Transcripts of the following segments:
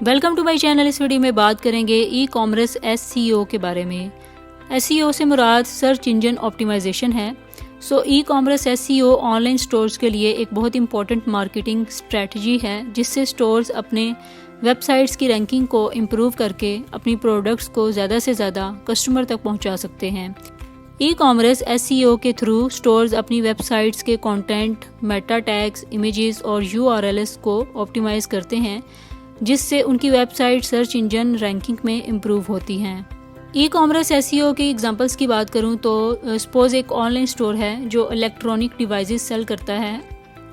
Welcome to my channel. इस video में बात करेंगे ई कॉमर्स SEO के बारे में। SEO से मुराद सर्च इंजन ऑप्टिमाइजेशन है। E commerce SEO online stores के लिए एक बहुत इंपॉर्टेंट मार्केटिंग स्ट्रेटजी है जिससे स्टोर्स अपने वेबसाइट्स की रैंकिंग को इम्प्रूव करके अपनी प्रोडक्ट्स को ज़्यादा से ज़्यादा कस्टमर तक पहुंचा सकते हैं। ई कॉमर्स SEO के थ्रू स्टोर्स अपनी वेबसाइट्स के कंटेंट, मेटा टैग्स, इमेजेस और URLs को ऑप्टिमाइज़ करते हैं जिससे उनकी वेबसाइट सर्च इंजन रैंकिंग में इम्प्रूव होती हैं। ई कॉमर्स SEO की एग्जांपल्स की बात करूं तो सपोज़ एक ऑनलाइन स्टोर है जो इलेक्ट्रॉनिक डिवाइसेस सेल करता है।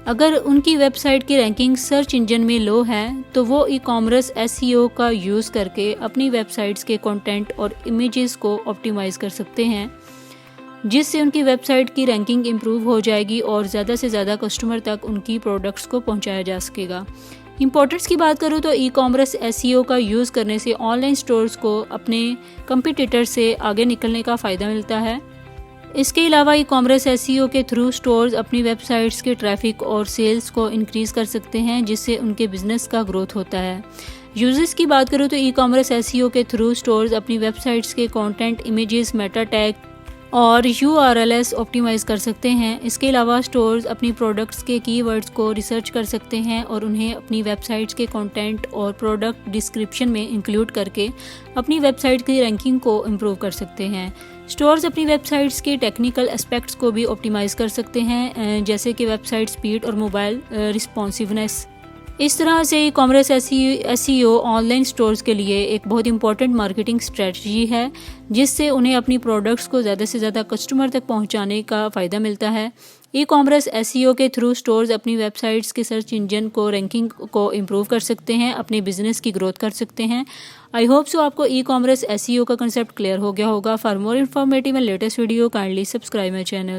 अगर उनकी वेबसाइट की रैंकिंग सर्च इंजन में लो है तो वो ई कॉमर्स SEO का यूज़ करके अपनी वेबसाइट्स के कंटेंट और इमेजेस को ऑप्टिमाइज़ कर सकते हैं जिससे उनकी वेबसाइट की रैंकिंग इम्प्रूव हो जाएगी और ज़्यादा से ज़्यादा कस्टमर तक उनकी प्रोडक्ट्स को पहुंचाया जा सकेगा। इंपॉर्टेंस की बात करूँ तो ई कॉमर्स SEO का यूज़ करने से ऑनलाइन स्टोर्स को अपने कंपटीटर से आगे निकलने का फ़ायदा मिलता है। इसके अलावा ई कॉमर्स SEO के थ्रू स्टोर्स अपनी वेबसाइट्स के ट्रैफिक और सेल्स को इंक्रीज़ कर सकते हैं जिससे उनके बिजनेस का ग्रोथ होता है। यूजर्स की बात करूँ तो ई कॉमर्स SEO के थ्रू स्टोर्स अपनी वेबसाइट्स के कंटेंट, इमेजेस, मेटा टैग और URLs ऑप्टिमाइज़ कर सकते हैं। इसके अलावा स्टोर्स अपनी प्रोडक्ट्स के कीवर्ड्स को रिसर्च कर सकते हैं और उन्हें अपनी वेबसाइट्स के कंटेंट और प्रोडक्ट डिस्क्रिप्शन में इंक्लूड करके अपनी वेबसाइट की रैंकिंग को इम्प्रूव कर सकते हैं। स्टोर्स अपनी वेबसाइट्स के टेक्निकल एस्पेक्ट्स को भी ऑप्टिमाइज़ कर सकते हैं जैसे कि वेबसाइट स्पीड और मोबाइल रिस्पॉन्सिवनेस। इस तरह से e commerce SEO online stores के लिए एक बहुत इंपॉर्टेंट मार्केटिंग स्ट्रेटजी है जिससे उन्हें अपनी प्रोडक्ट्स को ज़्यादा से ज़्यादा कस्टमर तक पहुंचाने का फ़ायदा मिलता है। ई कॉमर्स SEO के थ्रू स्टोर्स अपनी वेबसाइट्स के सर्च इंजन को रैंकिंग को इम्प्रूव कर सकते हैं, अपने बिजनेस की ग्रोथ कर सकते हैं। आई होप सो आपको ई कॉमर्स SEO का कंसेप्ट क्लियर हो गया होगा। For more informative and latest video kindly subscribe my channel.